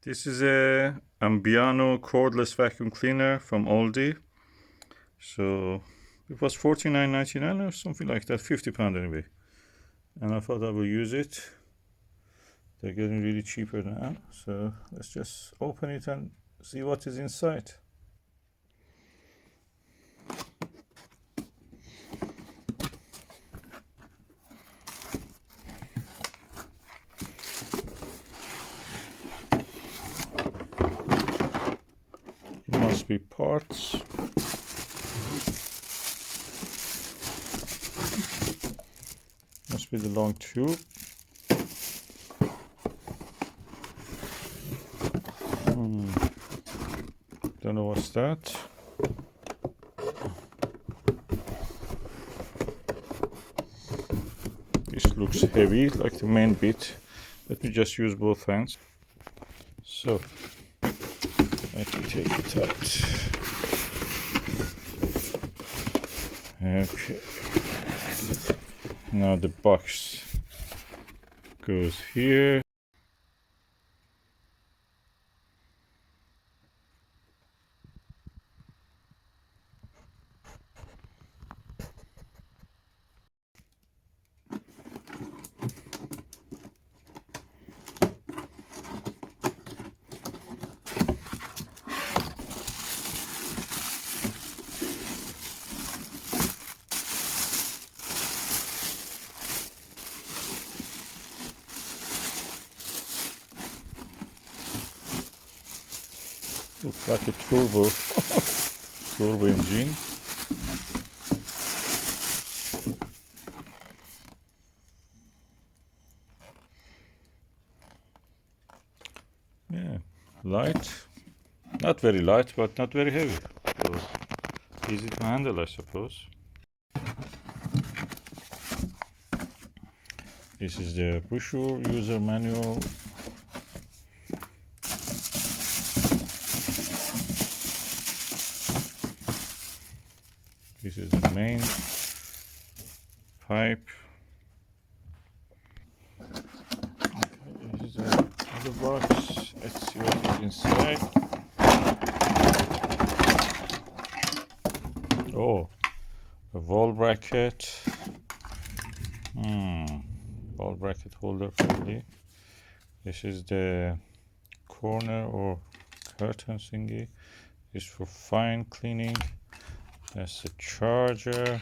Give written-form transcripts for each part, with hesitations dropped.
This is a Ambiano Cordless Vacuum Cleaner from Aldi. So it was $49.99 or something like that, £50 anyway. And I thought I would use it. They're getting really cheaper now. So let's just open it and see what is inside. Must be parts. Must be the long tube. Don't know what's that. This looks heavy, like the main bit. Let me just use both hands. So let me take it out. Okay. Now the box goes here. Looks like a turbo engine. Yeah, light, not very light, but not very heavy. So easy to handle, I suppose. This is the brochure, user manual. This is the main pipe. Okay, this is the box. Let's see what is inside. Oh, a wall bracket. Wall bracket holder probably. This is the corner or curtain thingy. This is for fine cleaning. That's the charger.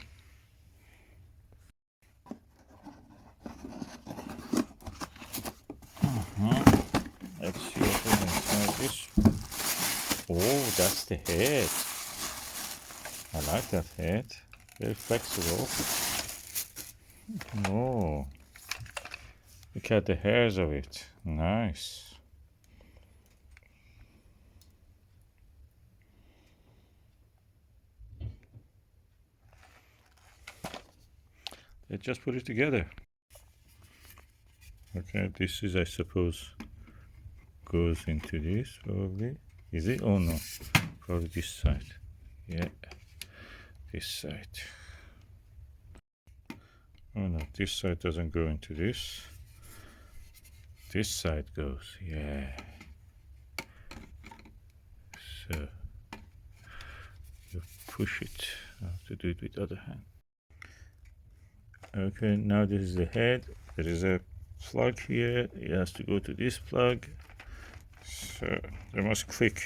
Let's see what is inside this. Oh, that's the head. I like that head. Very flexible. Oh, look at the hairs of it. Nice. Let's just put it together. Okay, this is, I suppose, goes into this probably. Is it? Oh no, probably this side. Yeah, this side. Oh no, this side doesn't go into this. This side goes, yeah. So you push it. I have to do it with the other hand. Okay, now this is the head. There is a plug here. It has to go to this plug. So they must click.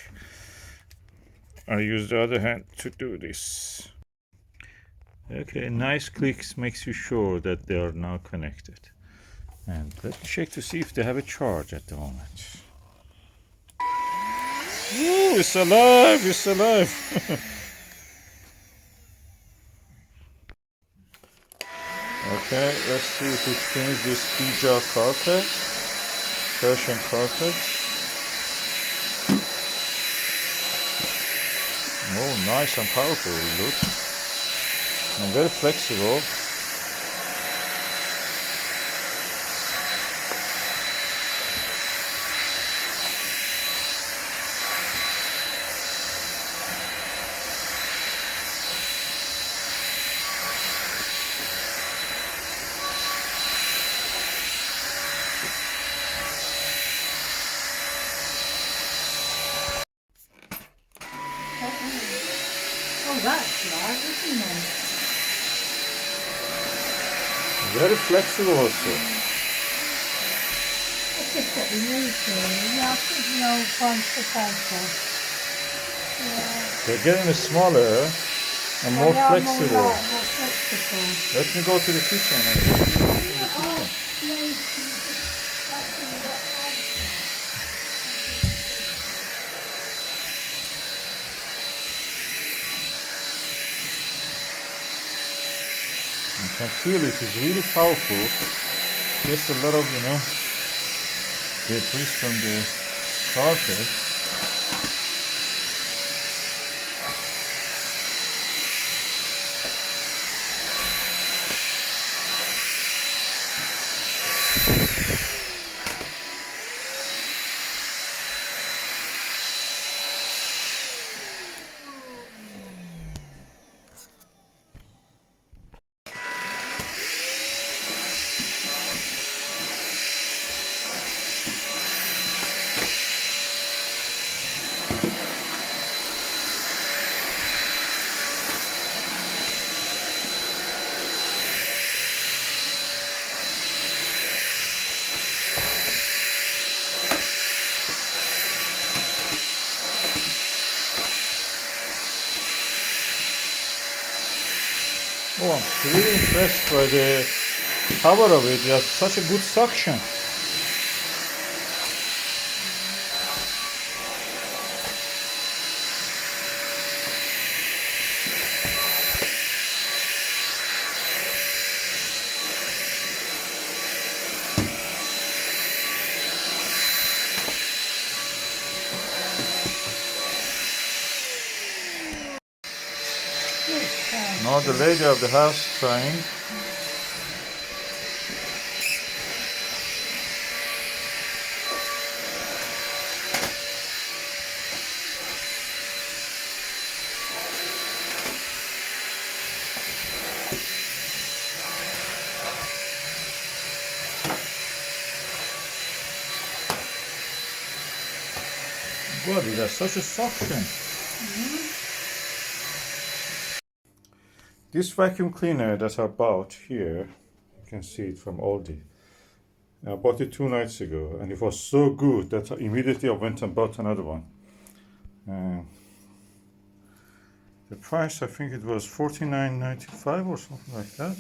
I use the other hand to do this. Okay, nice clicks makes you sure that they are now connected. And let's check to see if they have a charge at the moment. Ooh, it's alive! It's alive! Okay, let's see if it cleans this Hija carpet, Persian carpet. Oh, nice and powerful it looks. And very flexible. Right, isn't it? Very flexible also. That's just what we need really. Yeah, I think the old ones are better. Yeah. They're getting smaller and more They are flexible. more flexible. Let me go to the kitchen and show you in the kitchen. You can feel it is really powerful. Just a lot of, debris from the carpet. Oh, I'm really impressed by the power of it. It has such a good suction. Now the lady of the house trying. God, it has such a suction. This vacuum cleaner that I bought here, you can see it from Aldi. I bought it 2 nights ago and it was so good that immediately I went and bought another one. The price, I think it was $49.95 or something like that,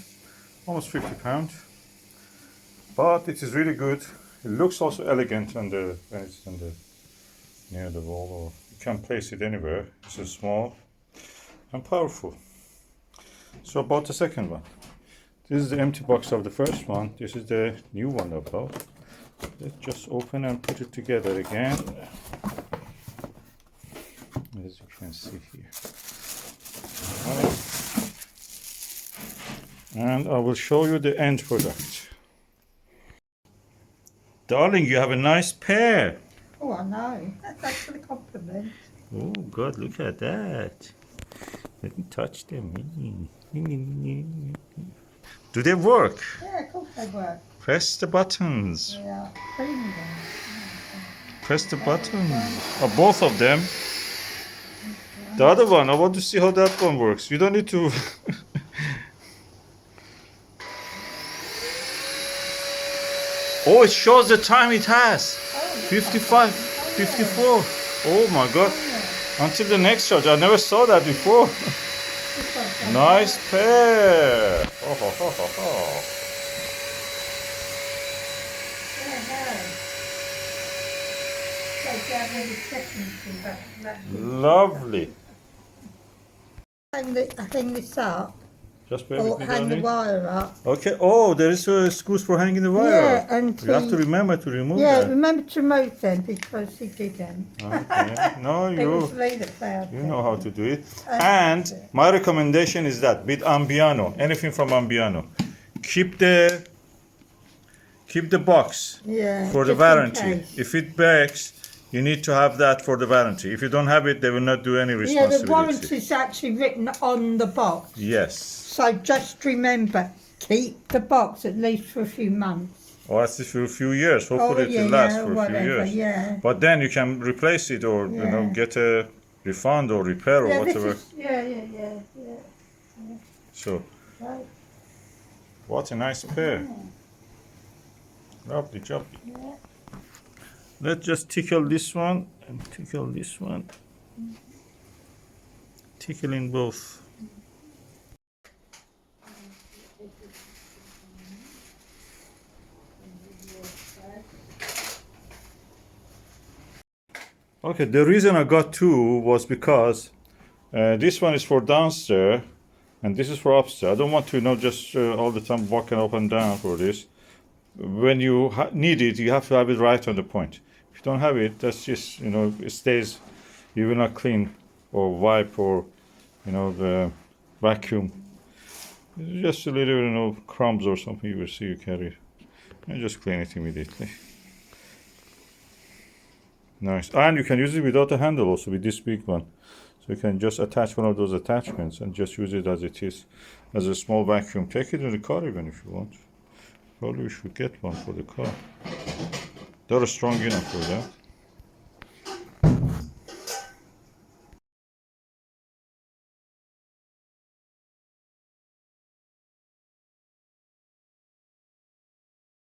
almost £50. But it is really good. It looks also elegant when it's near the wall, or you can place it anywhere. It's small and powerful. So I bought the second one. This is the empty box of the first one. This is the new one I bought. Let's just open and put it together again. As you can see here. And I will show you the end product. Darling, you have a nice pair. Oh, I know. That's for the compliment. Oh God, look at that. Let me touch them. Do they work? Yeah, of course they work. Press the buttons. Yeah, clean them. Press the buttons. Oh, both of them. The other one, I want to see how that one works. You don't need to. Oh, it shows the time it has. 55, 54. Oh my God. Until the next charge. I never saw that before. Nice pair. Oh, ho, ho, ho, ho. Lovely. Hang this up. Just bear Or with me, hang the darling. wire up. Okay. Oh, there is screws for hanging the wire. Yeah, up. and You have to remember to remove yeah, that. remember to remove them because he didn't. Okay. No, It was me that found you it. know how to do it. And my recommendation is that with Ambiano, anything from Ambiano, keep the box Yeah, for the just in warranty. case. If it breaks, you need to have that for the warranty. If you don't have it, they will not do any Yeah, responsibility. the warranty's actually written on the box. Yes. So just remember, keep the box at least for a few months. Or at least for a few years. Hopefully it will last for a few years. Yeah. But then you can replace it or Yeah. get a refund or repair or Yeah, this whatever. is, yeah. So, Right. what a nice pair. Lovely job. Yeah. Let's just tickle this one and tickle this one. Tickling both. Okay, the reason I got two was because this one is for downstairs and this is for upstairs. I don't want to, just all the time walking up and down for this. When you need it, you have to have it right on the point. If you don't have it, that's just, it stays, you will not clean or wipe or, the vacuum. It's just a little, crumbs or something you will see you carry. And just clean it immediately. Nice. And you can use it without a handle also, with this big one. So you can just attach one of those attachments and just use it as it is, as a small vacuum. Take it in the car even if you want. Probably we should get one for the car. They're strong enough for that.